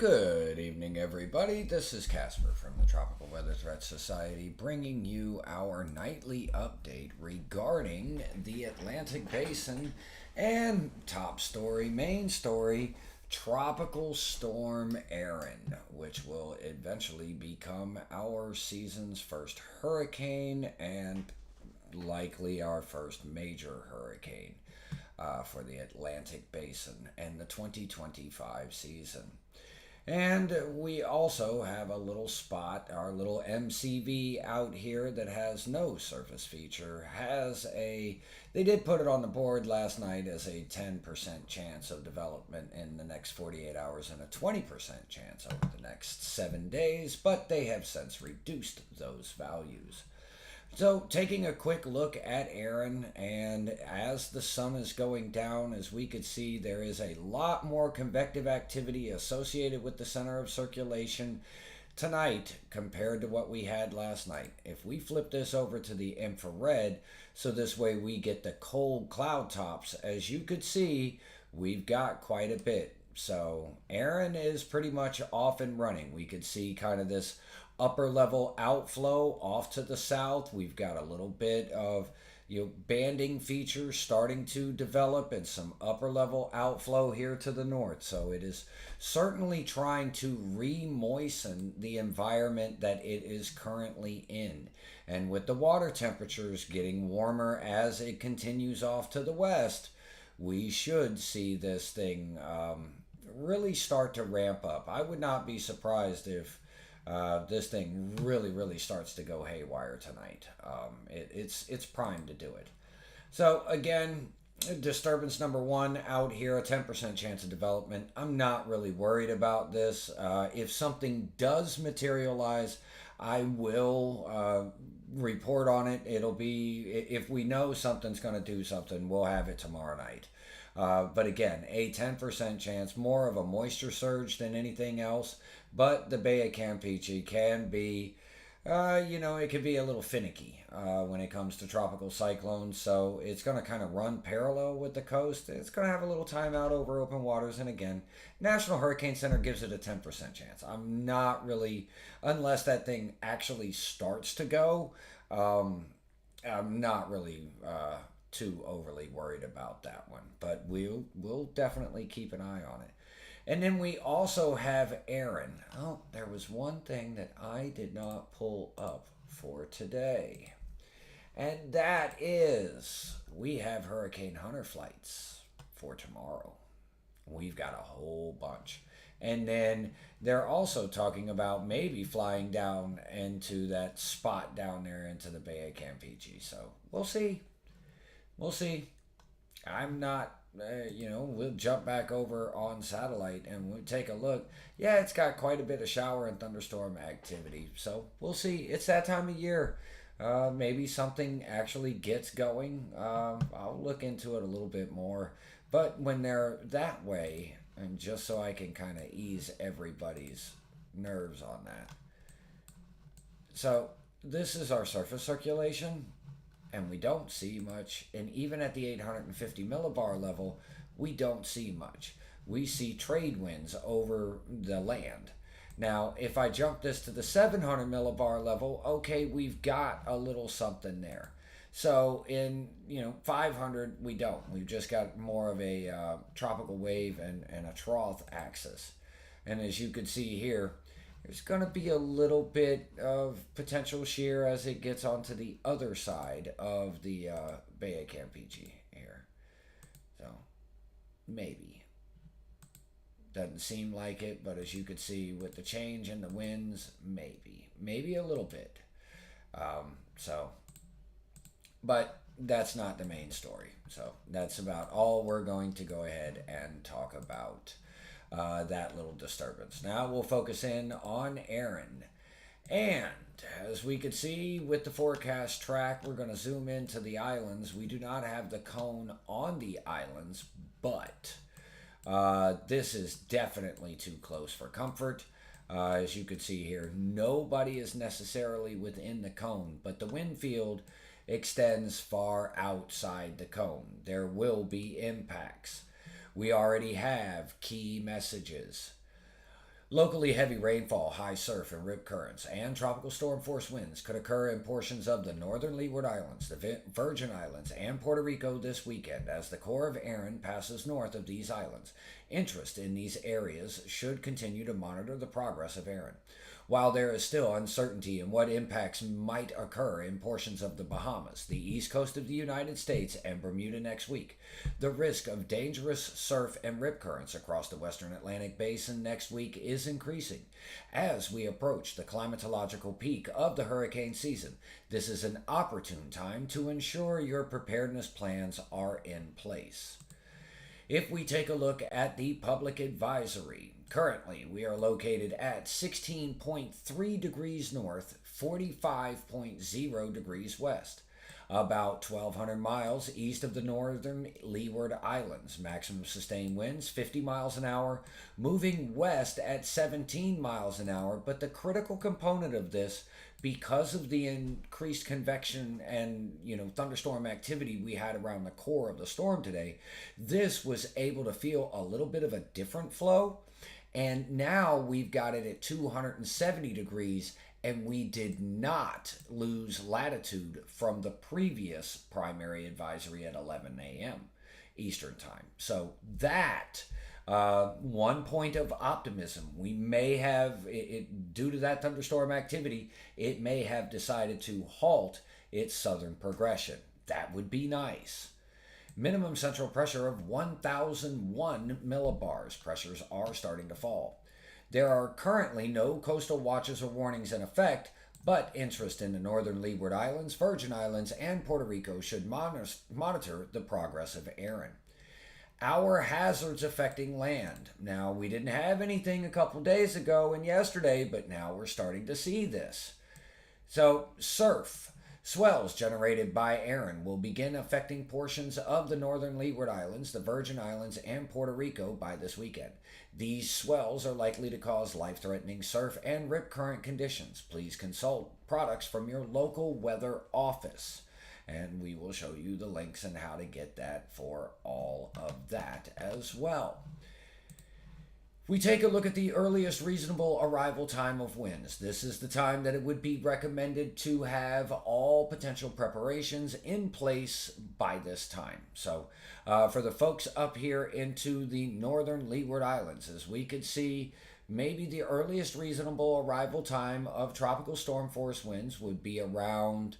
Good evening, everybody. This is Casper from the Tropical Weather Threat Society bringing you our nightly update regarding the Atlantic Basin and top story, main story, Tropical Storm Erin, which will eventually become our season's first hurricane and likely our first major hurricane for the Atlantic Basin and the 2025 season. And we also have a little spot, our little MCV out here that has no surface feature. They did put it on the board last night as a 10% chance of development in the next 48 hours and a 20% chance over the next 7 days, but they have since reduced those values. So, taking a quick look at Erin, and as the sun is going down, as we could see, there is a lot more convective activity associated with the center of circulation tonight compared to what we had last night. If we flip this over to the infrared, so this way we get the cold cloud tops, as you could see, we've got quite a bit. So Erin is pretty much off and running. We could see kind of this upper level outflow off to the south. We've got a little bit of banding features starting to develop and some upper level outflow here to the north. So it is certainly trying to re-moisten the environment that it is currently in. And with the water temperatures getting warmer as it continues off to the west, we should see this thing really start to ramp up. I would not be surprised if this thing really starts to go haywire tonight. It's primed to do it. So again, disturbance number one out here, a 10% chance of development. I'm not really worried about this. If something does materialize, I will report on it. It'll be, if we know something's going to do something, we'll have it tomorrow night. But again, a 10% chance, more of a moisture surge than anything else. But the Bay of Campeche can be, it could be a little finicky when it comes to tropical cyclones. So it's going to kind of run parallel with the coast. It's going to have a little timeout over open waters. And again, National Hurricane Center gives it a 10% chance. I'm not really, unless that thing actually starts to go, I'm not really too overly worried about that one. But we'll definitely keep an eye on it. And then we also have Erin. Oh, there was one thing that I did not pull up for today. And that is we have Hurricane Hunter flights for tomorrow. We've got a whole bunch. And then they're also talking about maybe flying down into that spot down there into the Bay of Campeche. So we'll see. We'll see. I'm not, we'll jump back over on satellite and we'll take a look. Yeah, it's got quite a bit of shower and thunderstorm activity. So we'll see. It's that time of year. Maybe something actually gets going. I'll look into it a little bit more. But when they're that way, and just so I can kind of ease everybody's nerves on that. So this is our surface circulation. And we don't see much. And even at the 850 millibar level, we don't see much. We see trade winds over the land. Now, if I jump this to the 700 millibar level, okay, we've got a little something there. So in 500, we don't. We've just got more of a tropical wave and a trough axis. And as you can see here, there's going to be a little bit of potential shear as it gets onto the other side of the Bay of Campeche here. So, maybe. Doesn't seem like it, but as you could see with the change in the winds, maybe. Maybe a little bit. But that's not the main story. So, that's about all we're going to go ahead and talk about. That little disturbance. Now we'll focus in on Erin. And as we could see with the forecast track, we're going to zoom into the islands. We do not have the cone on the islands, but this is definitely too close for comfort. As you could see here, nobody is necessarily within the cone, but the wind field extends far outside the cone. There will be impacts. We already have key messages. Locally heavy rainfall, high surf and rip currents, and tropical storm force winds could occur in portions of the northern Leeward Islands, the Virgin Islands, and Puerto Rico this weekend as the core of Erin passes north of these islands. Interest in these areas should continue to monitor the progress of Erin. While there is still uncertainty in what impacts might occur in portions of the Bahamas, the east coast of the United States, and Bermuda next week, the risk of dangerous surf and rip currents across the western Atlantic Basin next week is increasing. As we approach the climatological peak of the hurricane season, this is an opportune time to ensure your preparedness plans are in place. If we take a look at the public advisory, currently we are located at 16.3 degrees north, 45.0 degrees west, about 1,200 miles east of the northern Leeward Islands. Maximum sustained winds 50 miles an hour, moving west at 17 miles an hour. But the critical component of this, because of the increased convection and thunderstorm activity we had around the core of the storm today, this was able to feel a little bit of a different flow. And now we've got it at 270 degrees, and we did not lose latitude from the previous primary advisory at 11 a.m. Eastern time. So that one point of optimism. We may have, due to that thunderstorm activity, it may have decided to halt its southern progression. That would be nice. Minimum central pressure of 1,001 millibars. Pressures are starting to fall. There are currently no coastal watches or warnings in effect, but interest in the northern Leeward Islands, Virgin Islands, and Puerto Rico should monitor the progress of Erin. Our hazards affecting land. Now, we didn't have anything a couple days ago and yesterday, but now we're starting to see this. So, surf. Swells generated by Erin will begin affecting portions of the northern Leeward Islands, the Virgin Islands, and Puerto Rico by this weekend. These swells are likely to cause life-threatening surf and rip current conditions. Please consult products from your local weather office, and we will show you the links and how to get that for all of that as well. We take a look at the earliest reasonable arrival time of winds. This is the time that it would be recommended to have all potential preparations in place by this time. So for the folks up here into the northern Leeward Islands, as we could see, maybe the earliest reasonable arrival time of tropical storm force winds would be around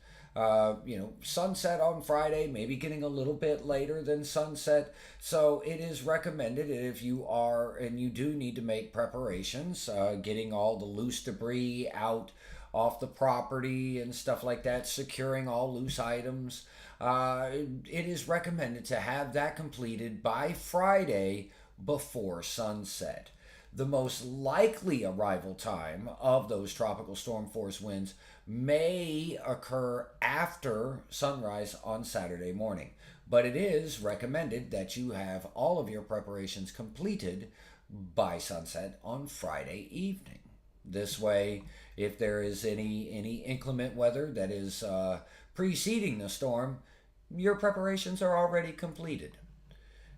sunset on Friday, maybe getting a little bit later than sunset. So it is recommended if you are, and you do need to make preparations, getting all the loose debris out off the property and stuff like that, securing all loose items. It is recommended to have that completed by Friday before sunset. The most likely arrival time of those tropical storm force winds may occur after sunrise on Saturday morning, but it is recommended that you have all of your preparations completed by sunset on Friday evening. This way, if there is any inclement weather that is preceding the storm, your preparations are already completed.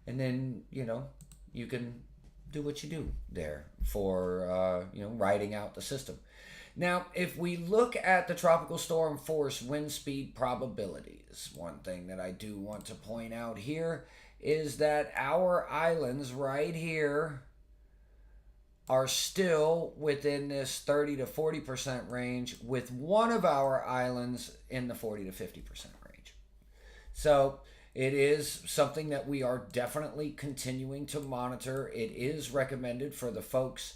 And then, you can do what you do there for, riding out the system. Now, if we look at the tropical storm force wind speed probabilities, one thing that I do want to point out here is that our islands right here are still within this 30 to 40% range, with one of our islands in the 40 to 50% range. So it is something that we are definitely continuing to monitor. It is recommended for the folks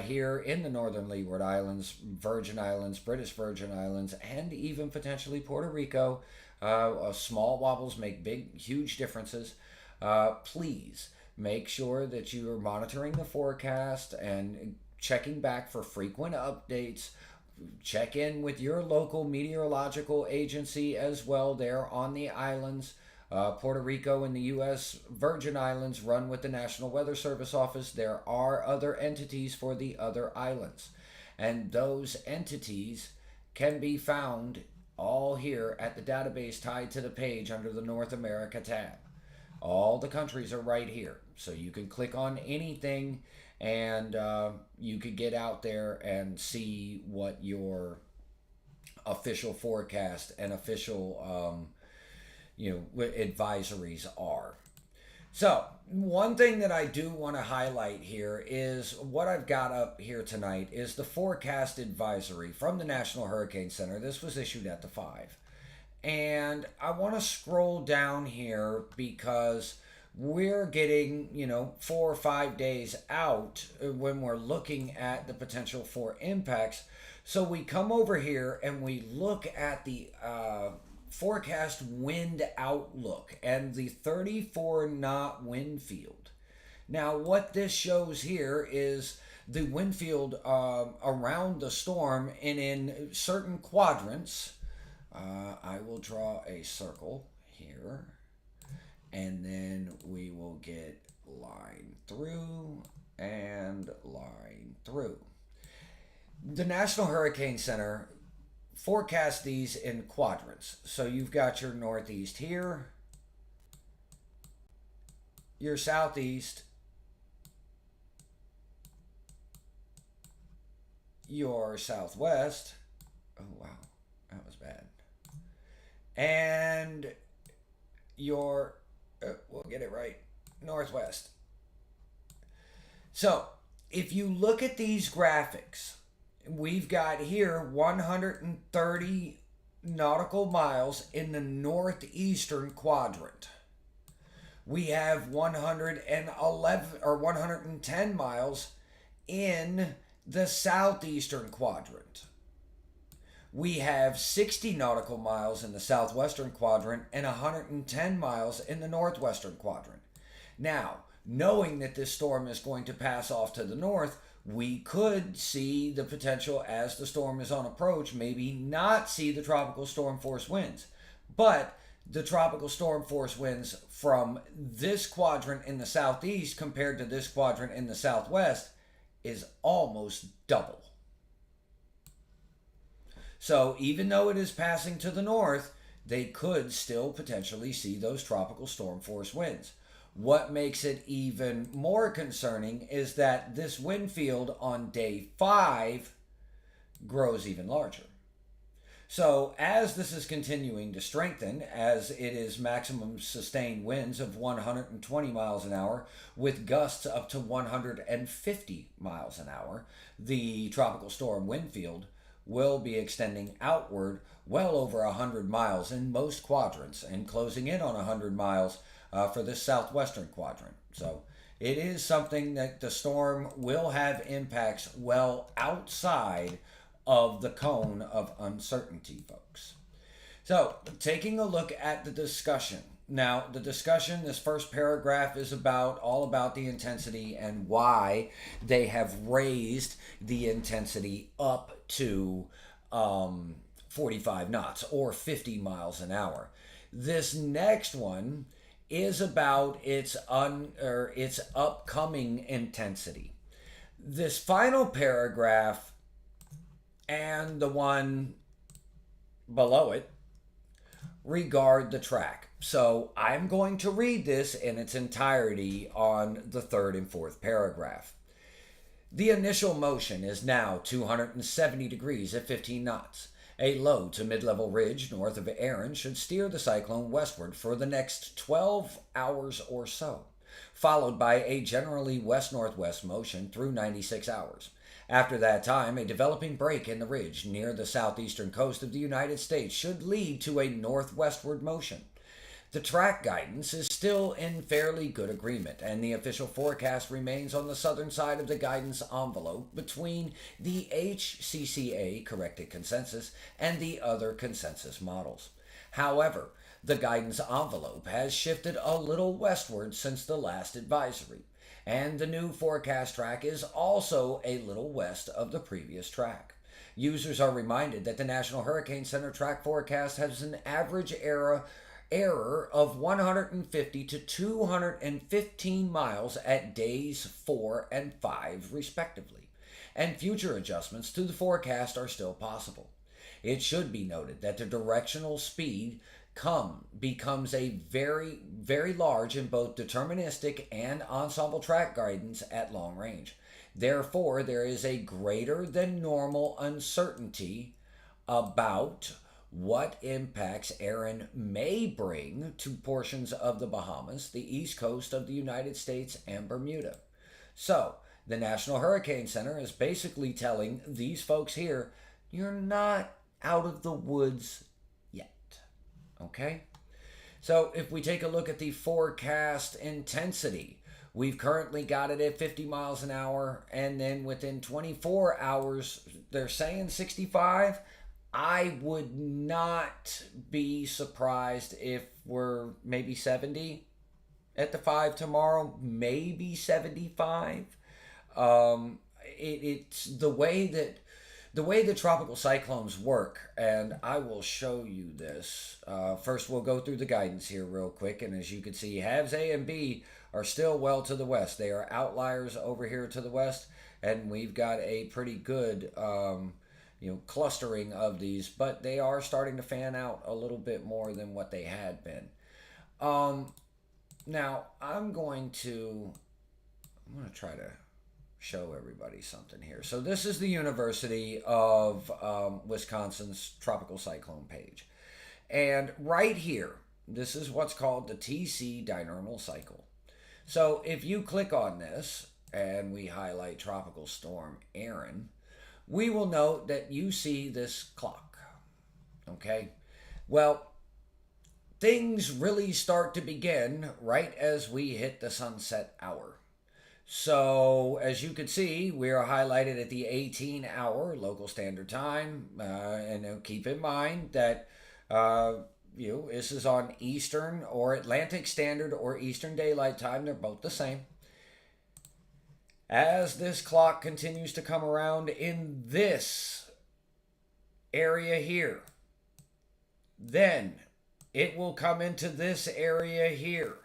here in the northern Leeward Islands, Virgin Islands, British Virgin Islands, and even potentially Puerto Rico. Small wobbles make huge differences. Please make sure that you are monitoring the forecast and checking back for frequent updates. Check in with your local meteorological agency as well there on the islands. Puerto Rico and the U.S. Virgin Islands run with the National Weather Service office. There are other entities for the other islands, and those entities can be found all here at the database tied to the page under the North America tab. All the countries are right here, so you can click on anything and you could get out there and see what your official forecast and official advisories are. So, one thing that I do want to highlight here is what I've got up here tonight is the forecast advisory from the National Hurricane Center. This was issued at the 5. And I want to scroll down here because we're getting, 4 or 5 days out when we're looking at the potential for impacts. So we come over here and we look at the forecast wind outlook and the 34 knot wind field. Now, what this shows here is the wind field around the storm, and in certain quadrants. I will draw a circle here, and then we will get line through and line through. The National Hurricane Center forecasts these in quadrants. So you've got your northeast here, your southeast, your southwest. Oh, wow, that was bad. And your, we'll get it right, northwest. So if you look at these graphics, we've got here 130 nautical miles in the northeastern quadrant. We have 111 or 110 miles in the southeastern quadrant. We have 60 nautical miles in the southwestern quadrant and 110 miles in the northwestern quadrant. Now, knowing that this storm is going to pass off to the north, we could see the potential as the storm is on approach, maybe not see the tropical storm force winds. But the tropical storm force winds from this quadrant in the southeast compared to this quadrant in the southwest is almost double. So even though it is passing to the north, they could still potentially see those tropical storm force winds. What makes it even more concerning is that this wind field on day 5 grows even larger. So as this is continuing to strengthen, as it is maximum sustained winds of 120 miles an hour with gusts up to 150 miles an hour, the tropical storm wind field will be extending outward well over 100 miles in most quadrants and closing in on 100 miles for this southwestern quadrant. So it is something that the storm will have impacts well outside of the cone of uncertainty, folks. So taking a look at the discussion. Now, the discussion, this first paragraph is all about the intensity and why they have raised the intensity up to 45 knots or 50 miles an hour. This next one is about its upcoming intensity. This final paragraph and the one below it regard the track. So I'm going to read this in its entirety on the third and fourth paragraph. The initial motion is now 270 degrees at 15 knots. A low to mid-level ridge north of Erin should steer the cyclone westward for the next 12 hours or so, followed by a generally west-northwest motion through 96 hours. After that time, a developing break in the ridge near the southeastern coast of the United States should lead to a northwestward motion. The track guidance is still in fairly good agreement, and the official forecast remains on the southern side of the guidance envelope between the HCCA corrected consensus and the other consensus models. However, the guidance envelope has shifted a little westward since the last advisory, and the new forecast track is also a little west of the previous track. Users are reminded that the National Hurricane Center track forecast has an average error of 150 to 215 miles at days 4 and 5 respectively, and future adjustments to the forecast are still possible. It should be noted that the directional speed becomes a very, very large in both deterministic and ensemble track guidance at long range. Therefore, there is a greater than normal uncertainty about what impacts Erin may bring to portions of the Bahamas, the east coast of the United States, and Bermuda. So, the National Hurricane Center is basically telling these folks here, you're not out of the woods yet. Okay? So, if we take a look at the forecast intensity, we've currently got it at 50 miles an hour, and then within 24 hours, they're saying 65. I would not be surprised if we're maybe 70 at the 5 tomorrow, maybe 75. It's the way the tropical cyclones work, and I will show you this. First, we'll go through the guidance here real quick, and as you can see, halves A and B are still well to the west. They are outliers over here to the west, and we've got a pretty good clustering of these, but they are starting to fan out a little bit more than what they had been. Now I'm going to try to show everybody something here. So this is the University of Wisconsin's tropical cyclone page, and right here, this is what's called the TC diurnal cycle. So if you click on this and we highlight Tropical Storm Erin, we will note that you see this clock. Okay? Well, things really start to begin right as we hit the sunset hour. So, as you can see, we are highlighted at the 18 hour local standard time. And keep in mind that this is on Eastern or Atlantic Standard or Eastern Daylight Time. They're both the same. As this clock continues to come around in this area here, then it will come into this area here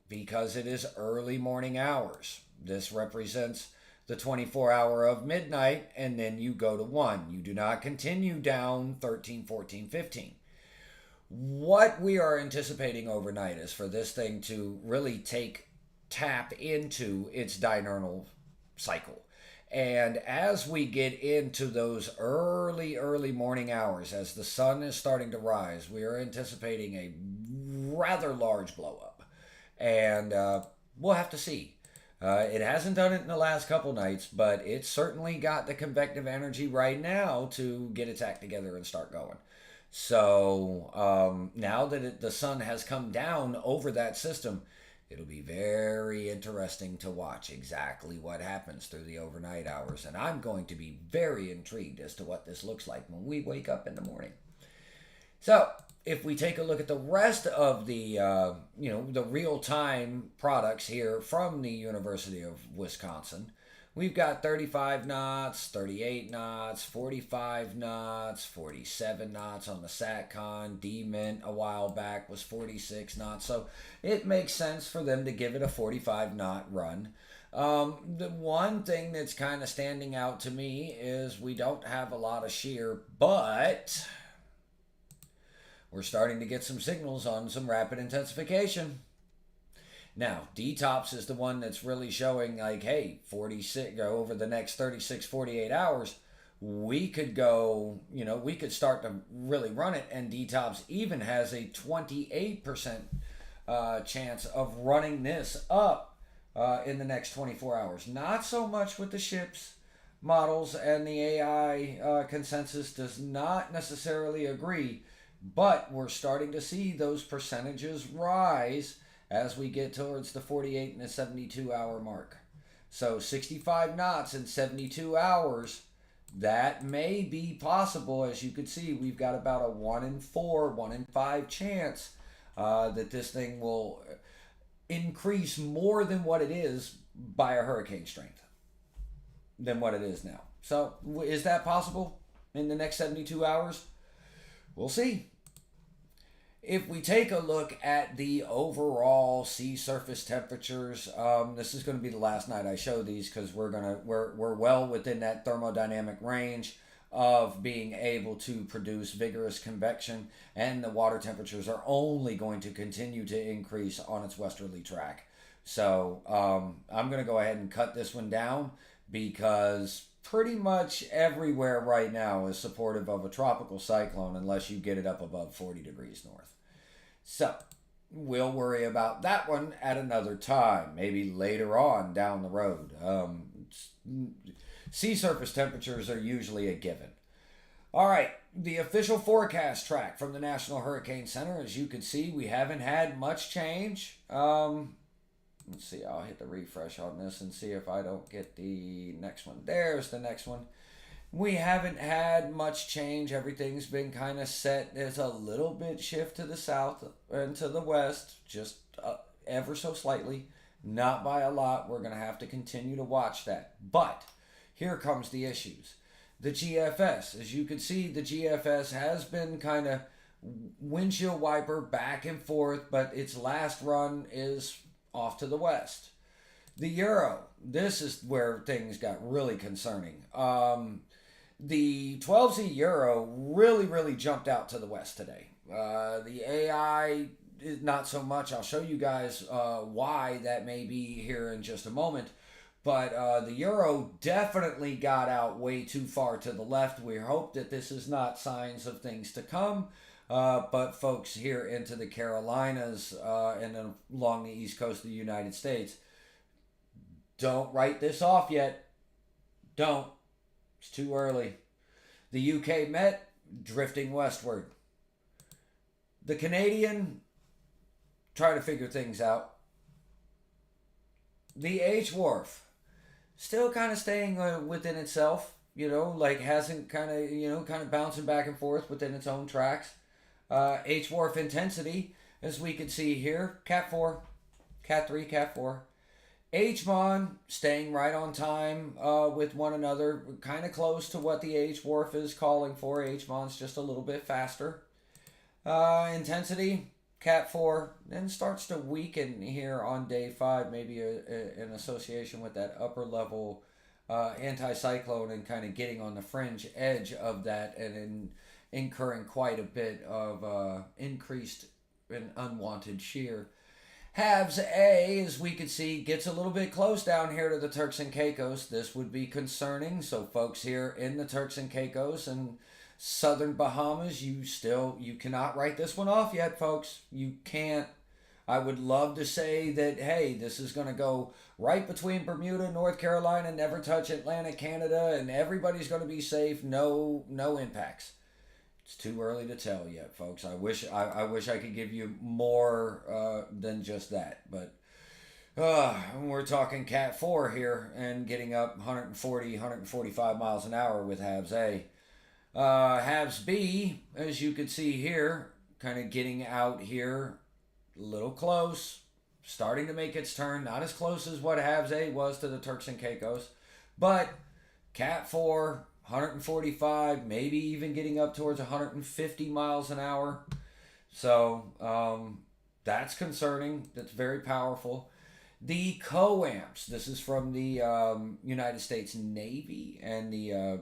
because it is early morning hours. This represents the 24 hour of midnight, and then you go to 1. You do not continue down 13, 14, 15. What we are anticipating overnight is for this thing to really tap into its diurnal cycle. And as we get into those early morning hours, as the sun is starting to rise, we are anticipating a rather large blow up. And we'll have to see. It hasn't done it in the last couple nights, but it's certainly got the convective energy right now to get its act together and start going. So now that the sun has come down over that system, it'll be very interesting to watch exactly what happens through the overnight hours. And I'm going to be very intrigued as to what this looks like when we wake up in the morning. So if we take a look at the rest of the, the real-time products here from the University of Wisconsin, we've got 35 knots, 38 knots, 45 knots, 47 knots on the SATCON. D-Mint a while back was 46 knots. So it makes sense for them to give it a 45 knot run. The one thing that's kind of standing out to me is we don't have a lot of shear, but we're starting to get some signals on some rapid intensification. Now, DTOPS is the one that's really showing like, hey, 46 over the next 36, 48 hours, we could go, we could start to really run it. And DTOPS even has a 28% chance of running this up in the next 24 hours. Not so much with the ships models, and the AI consensus does not necessarily agree, but we're starting to see those percentages rise as we get towards the 48 and the 72 hour mark. So 65 knots in 72 hours, that may be possible. As you can see, we've got about a 1 in 4, 1 in 5 chance that this thing will increase more than what it is by a hurricane strength than what it is now. So is that possible in the next 72 hours? We'll see. If we take a look at the overall sea surface temperatures, this is going to be the last night I show these because we're well within that thermodynamic range of being able to produce vigorous convection, and the water temperatures are only going to continue to increase on its westerly track. So I'm going to go ahead and cut this one down because pretty much everywhere right now is supportive of a tropical cyclone unless you get it up above 40 degrees north. So, we'll worry about that one at another time, maybe later on down the road. Sea surface temperatures are usually a given. All right, the official forecast track from the National Hurricane Center. As you can see, we haven't had much change. Let's see, I'll hit the refresh on this and see if I don't get the next one. There's the next one. We haven't had much change. Everything's been kind of set. There's a little bit shift to the south and to the west, just ever so slightly, not by a lot. We're going to have to continue to watch that. But here comes the issues. The GFS, as you can see, the GFS has been kind of windshield wiper back and forth, but its last run is off to the west. The Euro, this is where things got really concerning. The 12Z Euro really jumped out to the west today. The AI is not so much. I'll show you guys why that may be here in just a moment. But the Euro definitely got out way too far to the left. We hope that this is not signs of things to come. But folks here into the Carolinas and then along the east coast of the United States, don't write this off yet. Don't. It's too early. The UK Met drifting westward. The Canadian try to figure things out. The H Wharf still kind of staying within itself, like hasn't kind of bouncing back and forth within its own tracks. H Wharf intensity, as we can see here, Cat 4, Cat 3, Cat 4. H-Mon staying right on time with one another, kind of close to what the H-Wharf is calling for. H-Mon's just a little bit faster. Intensity, Cat 4, then starts to weaken here on day 5, maybe in association with that upper level anticyclone and kind of getting on the fringe edge of that and incurring quite a bit of increased and unwanted shear. Halves A, as we can see, gets a little bit close down here to the Turks and Caicos. This would be concerning. So folks here in the Turks and Caicos and southern Bahamas, you cannot write this one off yet, folks. You can't. I would love to say that, hey, this is going to go right between Bermuda, North Carolina, never touch Atlantic Canada, and everybody's going to be safe. No impacts. It's too early to tell yet, folks. I wish I could give you more than just that. But we're talking Cat 4 here and getting up 140, 145 miles an hour with Halves A. Halves B, as you can see here, kind of getting out here a little close, starting to make its turn. Not as close as what Halves A was to the Turks and Caicos, but Cat 4, 145, maybe even getting up towards 150 miles an hour. So that's concerning. That's very powerful. The COAMPS, this is from the United States Navy and the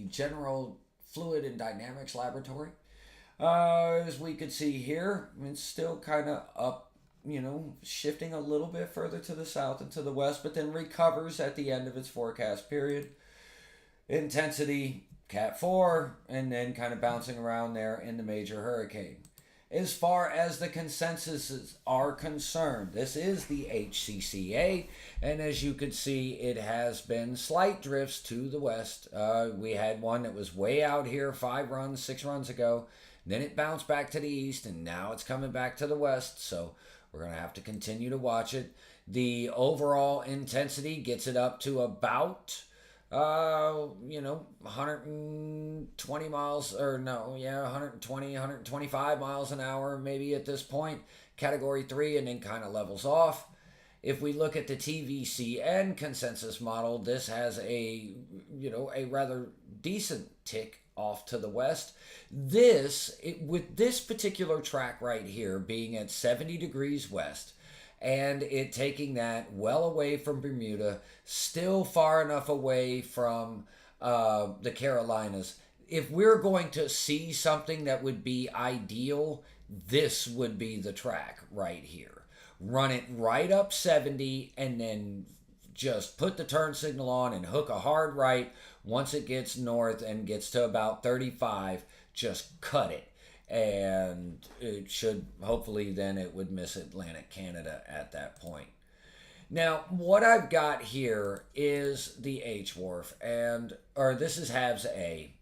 General Fluid and Dynamics Laboratory. As we could see here, it's still kind of up, shifting a little bit further to the south and to the west, but then recovers at the end of its forecast period. Intensity, Cat 4, and then kind of bouncing around there in the major hurricane. As far as the consensuses are concerned, this is the HCCA, and as you can see, it has been slight drifts to the west. We had one that was way out here 6 runs ago. Then it bounced back to the east, and now it's coming back to the west, so we're going to have to continue to watch it. The overall intensity gets it up to about 120 miles, 120, 125 miles an hour maybe at this point, Category 3, and then kind of levels off. If we look at the TVCN consensus model, this has a rather decent tick off to the west. With this particular track right here being at 70 degrees west, and it taking that well away from Bermuda, still far enough away from the Carolinas. If we're going to see something that would be ideal, this would be the track right here. Run it right up 70 and then just put the turn signal on and hook a hard right. Once it gets north and gets to about 35, just cut it. And it should, hopefully, then it would miss Atlantic Canada at that point. Now, what I've got here is the H Wharf, or this is Halves A.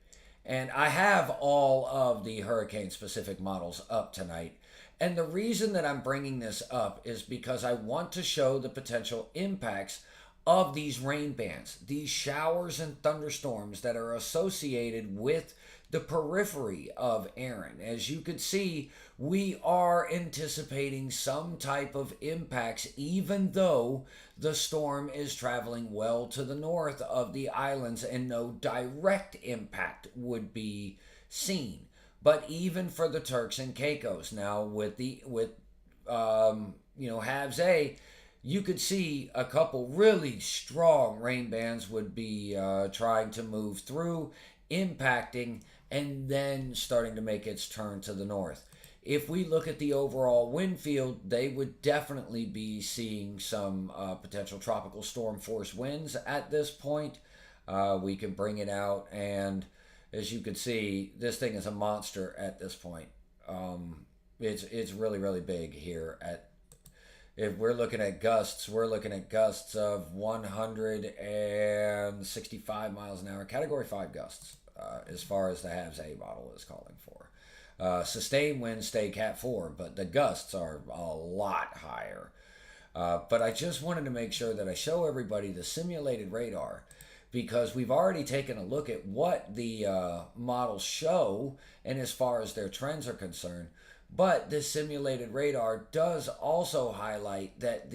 And I have all of the hurricane-specific models up tonight. And the reason that I'm bringing this up is because I want to show the potential impacts of these rain bands, these showers and thunderstorms that are associated with the periphery of Erin. As you could see, we are anticipating some type of impacts, even though the storm is traveling well to the north of the islands and no direct impact would be seen. But even for the Turks and Caicos, now with Halves A, you could see a couple really strong rain bands would be trying to move through, impacting, and then starting to make its turn to the north. If we look at the overall wind field, they would definitely be seeing some potential tropical storm force winds at this point. We can bring it out, and as you can see, this thing is a monster at this point. It's really, really big here. If we're looking at gusts, we're looking at gusts of 165 miles an hour, Category 5 gusts, as far as the Halves A model is calling for. Sustained winds stay Cat 4, but the gusts are a lot higher. But I just wanted to make sure that I show everybody the simulated radar, because we've already taken a look at what the models show and as far as their trends are concerned. But this simulated radar does also highlight that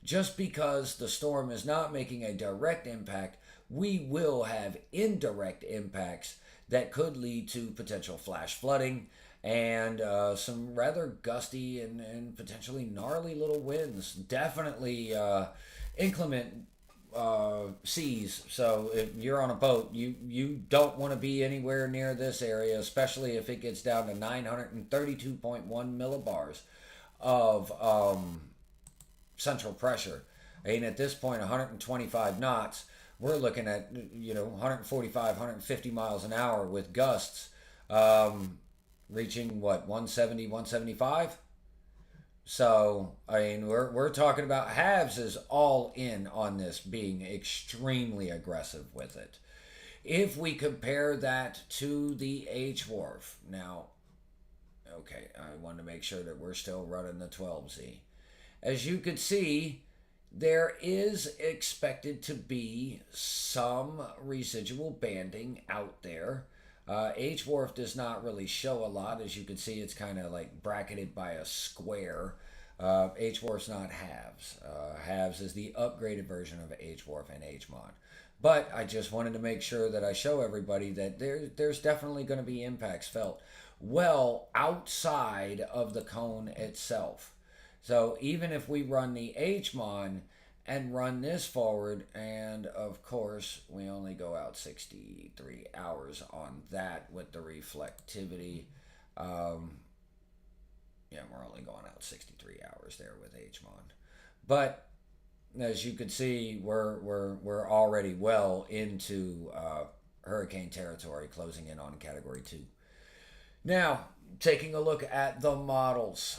just because the storm is not making a direct impact, we will have indirect impacts that could lead to potential flash flooding and some rather gusty and potentially gnarly little winds. Definitely inclement seas. So if you're on a boat, you don't want to be anywhere near this area, especially if it gets down to 932.1 millibars of central pressure. And at this point, 125 knots. We're looking at 145, 150 miles an hour with gusts reaching 170, 175. So, I mean, we're talking about Halves is all in on this, being extremely aggressive with it. If we compare that to the H Wharf, now, okay, I want to make sure that we're still running the 12Z. As you could see, there is expected to be some residual banding out there. H Wharf does not really show a lot. As you can see, it's kind of like bracketed by a square. H Wharf's not Halves. Halves is the upgraded version of H Wharf and HMOD. But I just wanted to make sure that I show everybody that there's definitely going to be impacts felt well outside of the cone itself. So even if we run the HMOD and run this forward, and of course we only go out 63 hours on that with the reflectivity. We're only going out 63 hours there with HMOD. But as you can see, we're already well into hurricane territory, closing in on Category 2. Now, taking a look at the models.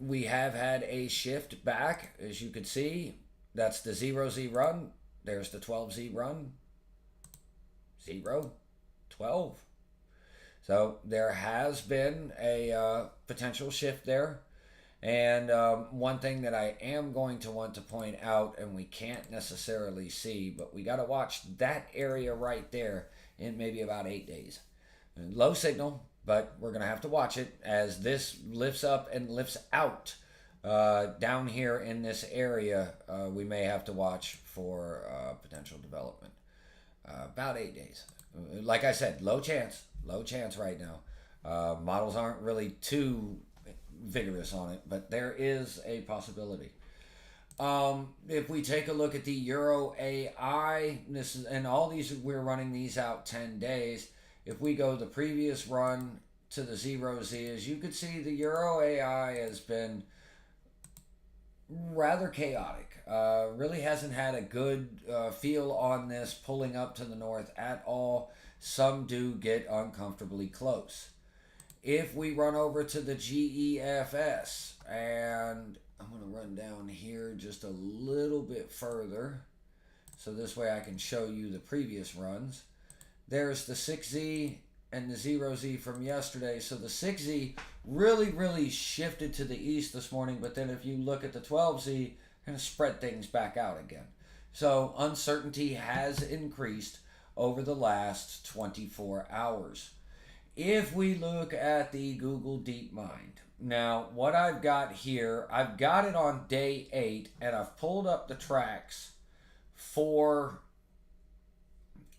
We have had a shift back, as you can see. That's the 0Z run. There's the 12Z run. 0, 12. So there has been a potential shift there. And one thing that I am going to want to point out, and we can't necessarily see, but we got to watch that area right there in maybe about 8 days. Low signal, but we're going to have to watch it as this lifts up and lifts out down here in this area. We may have to watch for potential development. About 8 days. Like I said, low chance right now. Models aren't really too vigorous on it, but there is a possibility. If we take a look at the Euro AI, and all these, we're running these out 10 days. If we go the previous run to the 0Z, as you can see, the Euro AI has been rather chaotic. Really hasn't had a good feel on this pulling up to the north at all. Some do get uncomfortably close. If we run over to the GEFS, and I'm going to run down here just a little bit further so this way I can show you the previous runs. There's the 6Z and the 0Z from yesterday. So the 6Z really shifted to the east this morning, but then if you look at the 12Z, kind of spread things back out again. So uncertainty has increased over the last 24 hours. If we look at the Google DeepMind, now what I've got here, I've got it on day 8, and I've pulled up the tracks for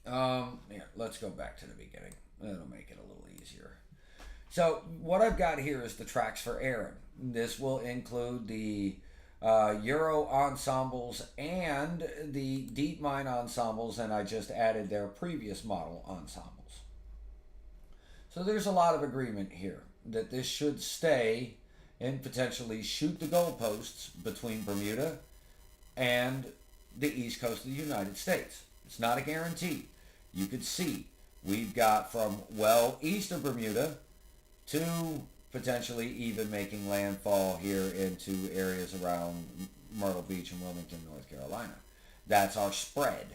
here, let's go back to the beginning. It'll make it a little easier. So what I've got here is the tracks for Erin. This will include the Euro ensembles and the DeepMind ensembles, and I just added their previous model ensembles. So there's a lot of agreement here that this should stay and potentially shoot the goalposts between Bermuda and the east coast of the United States. It's not a guarantee. You could see we've got from well east of Bermuda to potentially even making landfall here into areas around Myrtle Beach and Wilmington, North Carolina. That's our spread.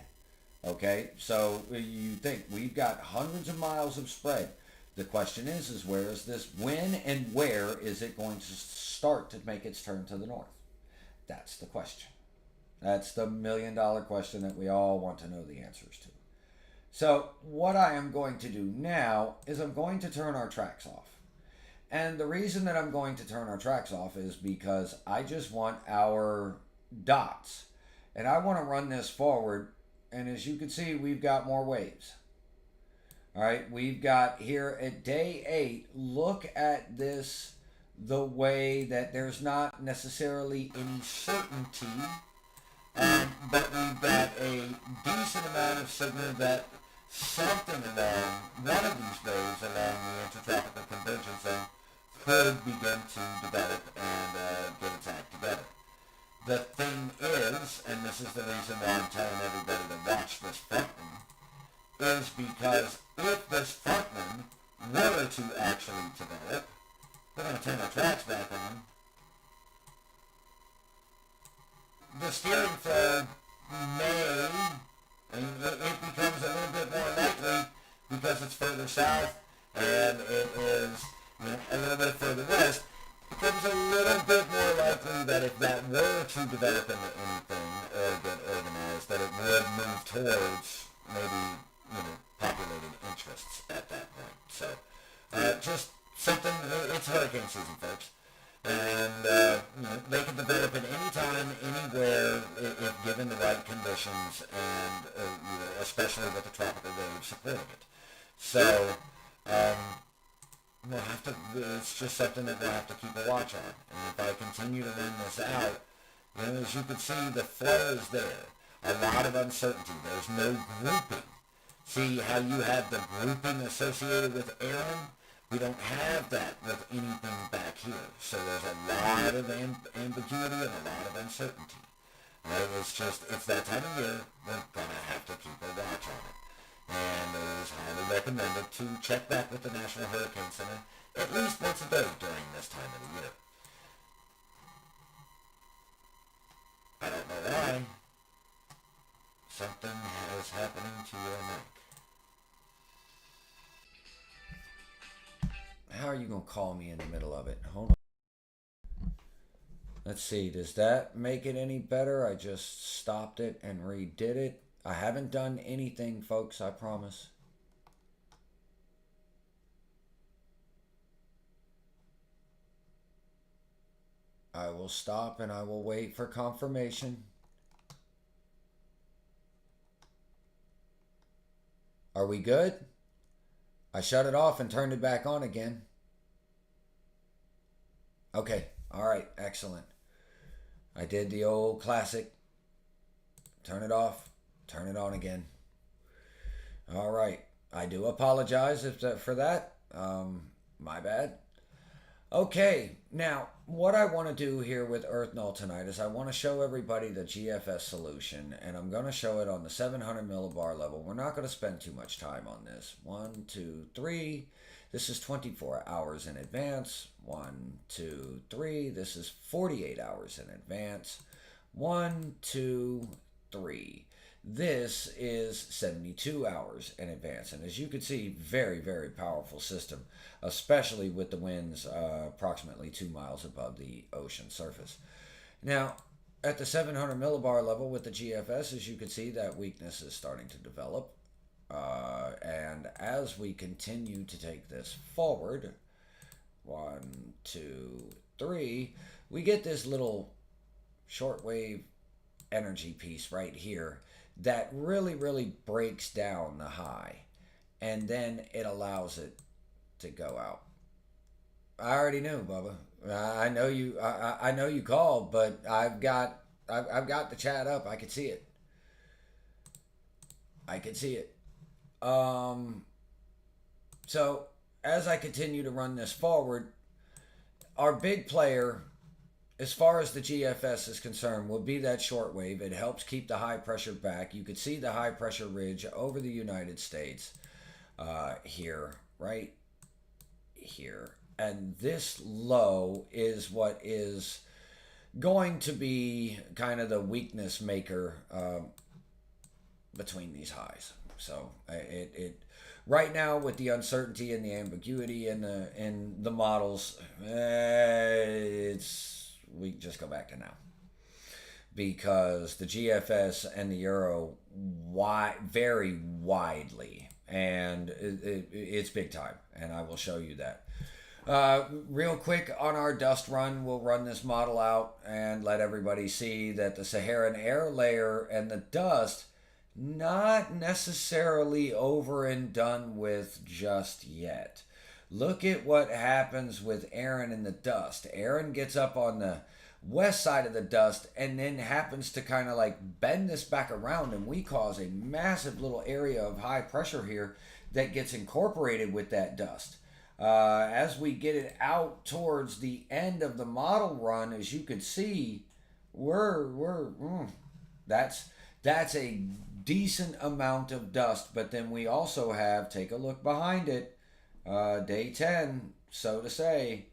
Okay, so you think we've got hundreds of miles of spread. The question is where is this, when and where is it going to start to make its turn to the north? That's the question. That's the million-dollar question that we all want to know the answers to. So what I am going to do now is I'm going to turn our tracks off. And the reason that I'm going to turn our tracks off is because I just want our dots. And I want to run this forward. And as you can see, we've got more waves. All right, we've got here at day 8, look at this the way that there's not necessarily any certainty, but we've got a decent amount of signal that something along one of these bays along the intertropical convergence zone could begin to develop and get its act together. The thing is, and this is the reason why I'm telling everybody to watch this frontman, is because if this frontman were to actually develop, we're going to turn our tracks back on. The steering flow may, and it becomes a little bit more likely because it's further south and it is a little bit further west. It becomes a little bit more likely that if that were to develop into anything or get organized, that it would move towards maybe populated interests at that point. So, just something, it's hurricane season, folks. And, they can develop at any time, anywhere, if given the right conditions, and especially with the tropical waves supporting it. So, we'll have to, it's just something that we'll have to keep a watch on. And if I continue to run this out, as you can see, the flow is there. A lot of uncertainty. There's no grouping. See how you have the grouping associated with Erin? We don't have that with anything back here. So there's a lot of ambiguity and a lot of uncertainty. It's that time of year, we're going to have to keep a watch on it. And it is highly recommended to check back with the National Hurricane Center at least once a day during this time of the year. I don't know why. Something is happening to your mic. How are you going to call me in the middle of it? Hold on. Let's see. Does that make it any better? I just stopped it and redid it. I haven't done anything, folks, I promise. I will stop and I will wait for confirmation. Are we good? I shut it off and turned it back on again. Okay, all right, excellent. I did the old classic. Turn it off, turn it on again. All right, I do apologize for that. My bad. Okay, now what I want to do here with Earth Null tonight is I want to show everybody the GFS solution, and I'm going to show it on the 700 millibar level. We're not going to spend too much time on this. 1, 2, 3. This is 24 hours in advance. 1, 2, 3. This is 48 hours in advance. 1, 2, 3. This is 72 hours in advance. And as you can see, very, very powerful system, especially with the winds approximately 2 miles above the ocean surface. Now, at the 700 millibar level with the GFS, as you can see, that weakness is starting to develop. And as we continue to take this forward, 1, 2, 3, we get this little shortwave energy piece right here that really breaks down the high, and then it allows it to go out. I already knew, Bubba. I know you. I know you called, but I've got the chat up. I could see it. I could see it. So as I continue to run this forward, our big player, as far as the GFS is concerned, will be that shortwave. It helps keep the high pressure back. You could see the high pressure ridge over the United States here, right here. And this low is what is going to be kind of the weakness maker between these highs. So it right now, with the uncertainty and the ambiguity in the models, we just go back to now, because the GFS and the euro vary widely, and it's big time, and I will show you that. Real quick on our dust run, we'll run this model out and let everybody see that the Saharan air layer and the dust not necessarily over and done with just yet. Look at what happens with Erin and the dust. Erin gets up on the west side of the dust and then happens to kind of like bend this back around, and we cause a massive little area of high pressure here that gets incorporated with that dust. As we get it out towards the end of the model run, as you can see, that's a decent amount of dust. But then we also have, take a look behind it, day 10, so to say,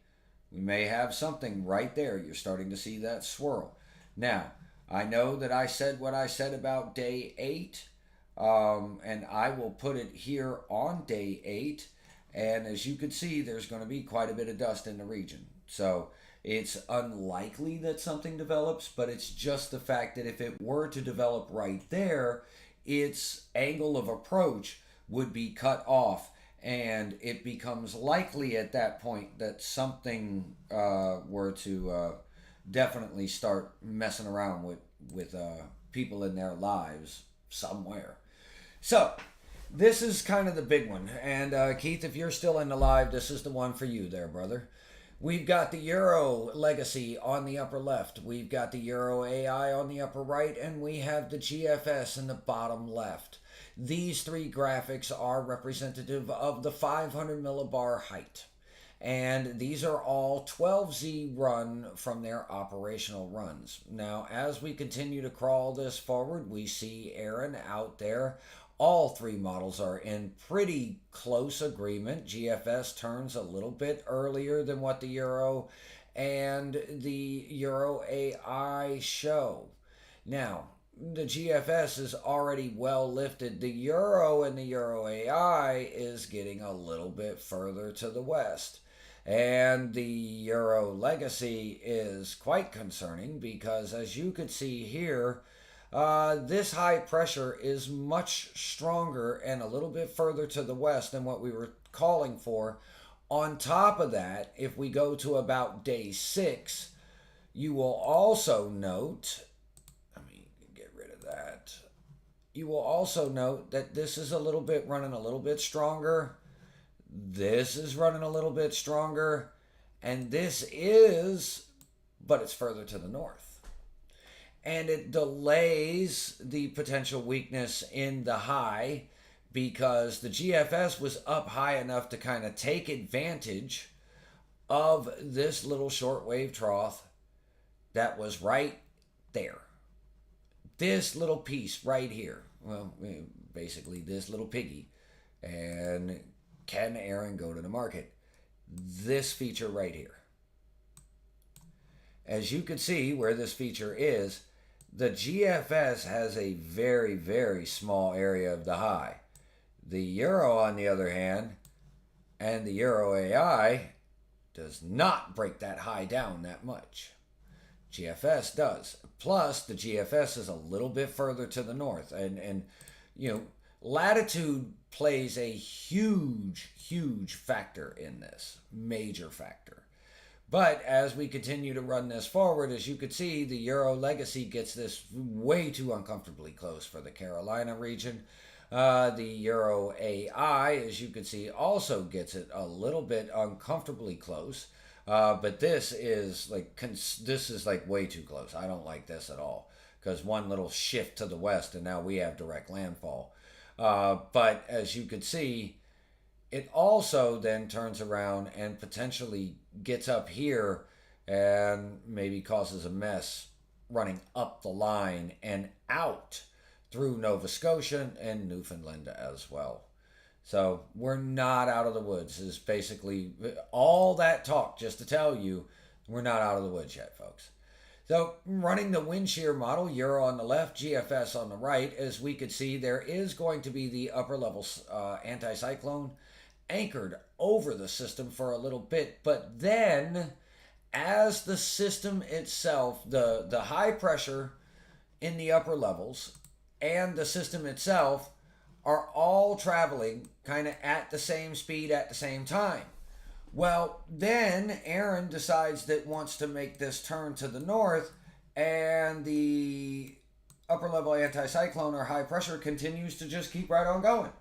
we may have something right there. You're starting to see that swirl. Now, I know that I said what I said about day 8, and I will put it here on day 8. And as you can see, there's going to be quite a bit of dust in the region. So it's unlikely that something develops, but it's just the fact that if it were to develop right there, its angle of approach would be cut off, and it becomes likely at that point that something were to definitely start messing around with people in their lives somewhere. So this is kind of the big one. And Keith, if you're still in the live, this is the one for you there, brother. We've got the Euro Legacy on the upper left. We've got the Euro AI on the upper right. And we have the GFS in the bottom left. These three graphics are representative of the 500 millibar height. And these are all 12Z run from their operational runs. Now, as we continue to crawl this forward, we see Erin out there. All three models are in pretty close agreement. GFS turns a little bit earlier than what the Euro and the Euro AI show. Now, the GFS is already well lifted. The Euro and the Euro AI is getting a little bit further to the west. And the Euro Legacy is quite concerning because, as you could see here, this high pressure is much stronger and a little bit further to the west than what we were calling for. On top of that, if we go to about day 6, you will also note, let me get rid of that. You will also note that this is running a little bit stronger. This is running a little bit stronger. And this is, but it's further to the north. And it delays the potential weakness in the high because the GFS was up high enough to kind of take advantage of this little shortwave trough that was right there. This little piece right here. Well, basically this little piggy. And can Erin go to the market? This feature right here. As you can see where this feature is, the GFS has a very, very small area of the high. The Euro, on the other hand, and the Euro AI does not break that high down that much. GFS does. Plus, the GFS is a little bit further to the north. And you know, latitude plays a huge, huge factor in this. Major factor. But as we continue to run this forward, as you could see, the Euro Legacy gets this way too uncomfortably close for the Carolina region. The Euro AI, as you can see, also gets it a little bit uncomfortably close. But this is like way too close. I don't like this at all, because one little shift to the west and now we have direct landfall. But as you can see, it also then turns around and potentially gets up here and maybe causes a mess running up the line and out through Nova Scotia and Newfoundland as well. So we're not out of the woods is basically all that talk just to tell you we're not out of the woods yet, folks. So running the wind shear model, Euro on the left, GFS on the right, as we could see, there is going to be the upper level anticyclone anchored over the system for a little bit. But then as the system itself, the high pressure in the upper levels and the system itself are all traveling kind of at the same speed at the same time. Well, then Erin decides that wants to make this turn to the north, and the upper level anticyclone or high pressure continues to just keep right on going.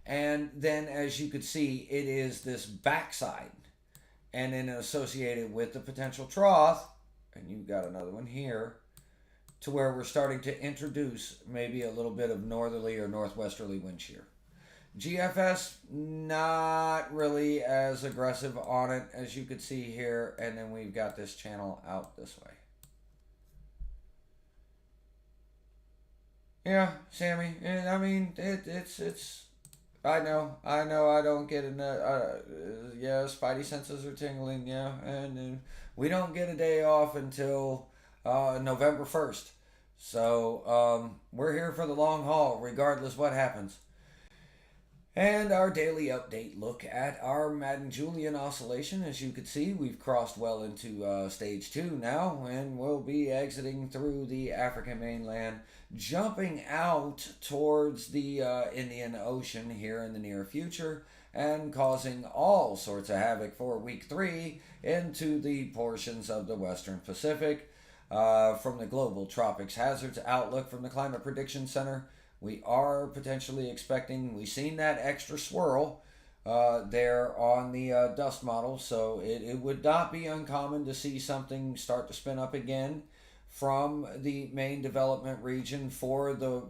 And then, as you could see, it is this backside, and then associated with the potential trough, and you've got another one here, to where we're starting to introduce maybe a little bit of northerly or northwesterly wind shear. GFS, not really as aggressive on it as you could see here, and then we've got this channel out this way. Yeah, Sammy, I mean, it's I know, I don't get enough, yeah, spidey senses are tingling, yeah, and we don't get a day off until November 1st. So we're here for the long haul, regardless what happens. And our daily update look at our Madden-Julian oscillation. As you can see, we've crossed well into stage 2 now, and we'll be exiting through the African mainland, jumping out towards the Indian Ocean here in the near future, and causing all sorts of havoc for week 3 into the portions of the Western Pacific. From the Global Tropics Hazards Outlook from the Climate Prediction Center, we are potentially expecting, we've seen that extra swirl there on the dust model, so it would not be uncommon to see something start to spin up again from the main development region for the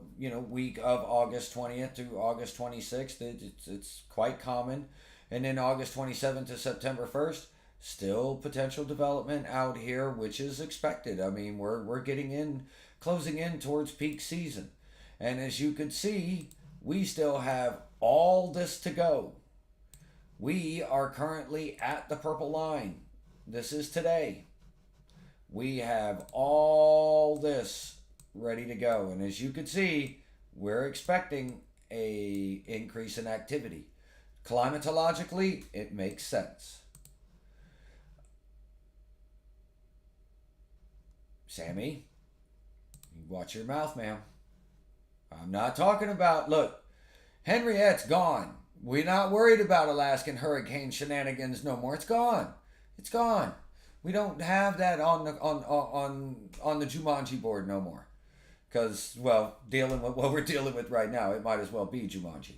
week of August 20th to August 26th. It's quite common. And then August 27th to September 1st, still potential development out here, which is expected. I mean, we're closing in towards peak season. And as you can see, we still have all this to go. We are currently at the purple line. This is today. We have all this ready to go. And as you can see, we're expecting an increase in activity. Climatologically, it makes sense. Sammy, you watch your mouth, ma'am. I'm not talking about, look, Henriette's gone. We're not worried about Alaskan hurricane shenanigans no more. It's gone. It's gone. We don't have that on the Jumanji board no more. Because, well, dealing with what we're dealing with right now, it might as well be Jumanji.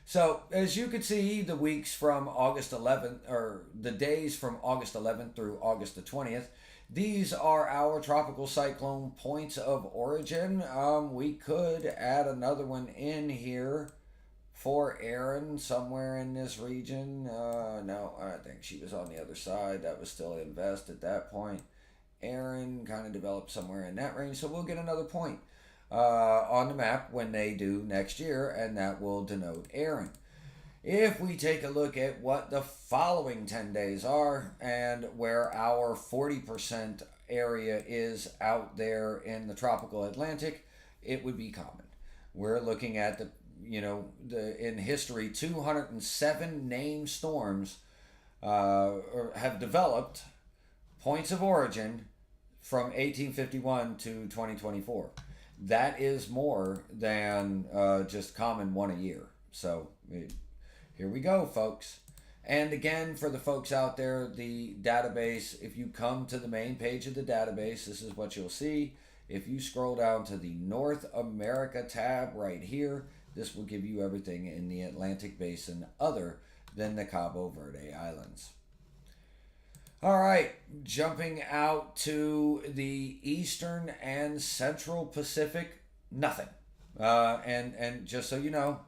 So, as you can see, the weeks from August 11th, or the days from August 11th through August the 20th, these are our tropical cyclone points of origin. We could add another one in here for Erin somewhere in this region. No, I think she was on the other side. That was still invest at that point. Erin kind of developed somewhere in that range, so we'll get another point on the map when they do next year, and that will denote Erin. If we take a look at what the following 10 days are and where our 40% area is out there in the tropical Atlantic, it would be common. We're looking at in history, 207 named storms have developed points of origin from 1851 to 2024. That is more than just common one a year. So here we go, folks. And again, for the folks out there, the database, if you come to the main page of the database, this is what you'll see. If you scroll down to the North America tab right here, this will give you everything in the Atlantic Basin other than the Cabo Verde Islands. All right, jumping out to the Eastern and Central Pacific, nothing. And just so you know,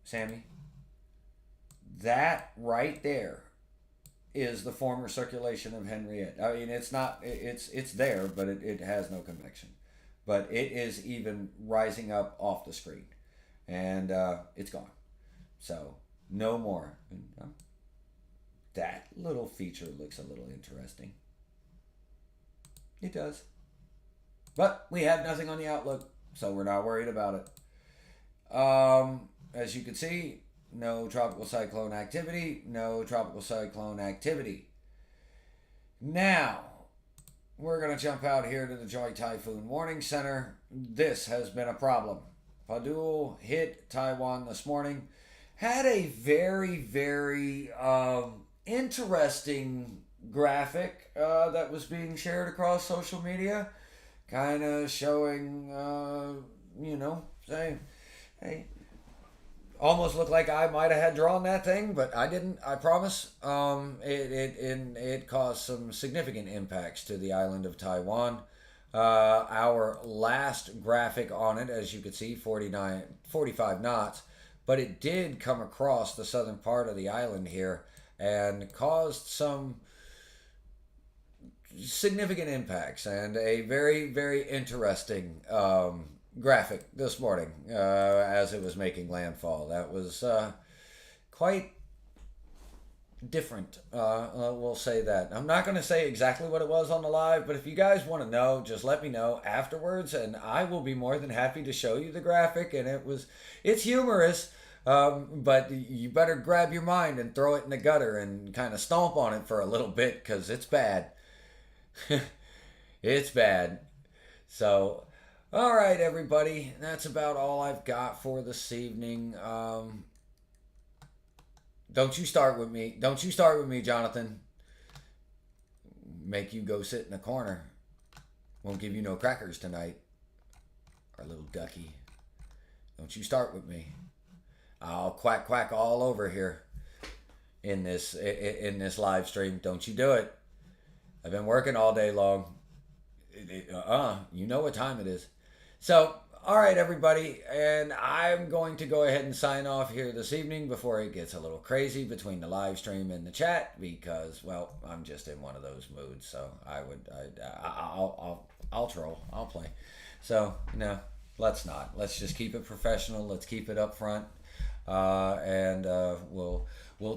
Sammy, that right there is the former circulation of Henriette. I mean, it's not, it's there, but it has no convection. But it is even rising up off the screen. And it's gone. So, no more. That little feature looks a little interesting. It does. But we have nothing on the outlook, so we're not worried about it. As you can see, no tropical cyclone activity. No tropical cyclone activity. Now, we're going to jump out here to the Joint Typhoon Warning Center. This has been a problem. Padul hit Taiwan this morning. Had a very, very interesting graphic that was being shared across social media. Kind of showing, saying, hey, almost looked like I might have had drawn that thing, but I didn't, I promise. It caused some significant impacts to the island of Taiwan. Our last graphic on it, as you can see, 45 knots, but it did come across the southern part of the island here and caused some significant impacts and a very, very interesting graphic this morning as it was making landfall. That was quite different. We'll say that. I'm not going to say exactly what it was on the live, but if you guys want to know, just let me know afterwards, and I will be more than happy to show you the graphic. And it's humorous, but you better grab your mind and throw it in the gutter and kind of stomp on it for a little bit, because it's bad. It's bad. So, all right, everybody, that's about all I've got for this evening. Don't you start with me. Don't you start with me, Jonathan. Make you go sit in the corner. Won't give you no crackers tonight. Our little ducky. Don't you start with me. I'll quack quack all over here in this live stream. Don't you do it. I've been working all day long. You know what time it is. So, all right, everybody, and I'm going to go ahead and sign off here this evening before it gets a little crazy between the live stream and the chat, because, well, I'm just in one of those moods. So I'll troll, I'll play. So no, let's not. Let's just keep it professional. Let's keep it up front, and we'll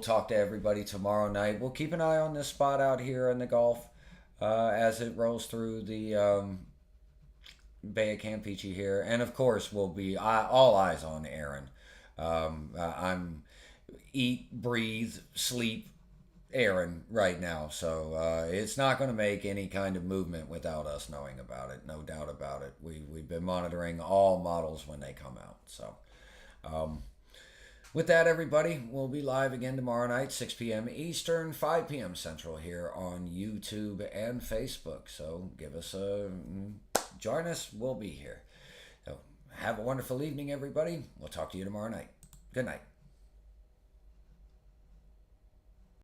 talk to everybody tomorrow night. We'll keep an eye on this spot out here in the Gulf as it rolls through the Bay of Campeche here, and of course we'll be all eyes on Erin. I'm eat, breathe, sleep Erin right now, so it's not going to make any kind of movement without us knowing about it. No doubt about it. We've been monitoring all models when they come out. So with that, everybody, we'll be live again tomorrow night, 6 p.m. Eastern, 5 p.m. Central here on YouTube and Facebook. So join us. We'll be here. So have a wonderful evening, everybody. We'll talk to you tomorrow night. Good night.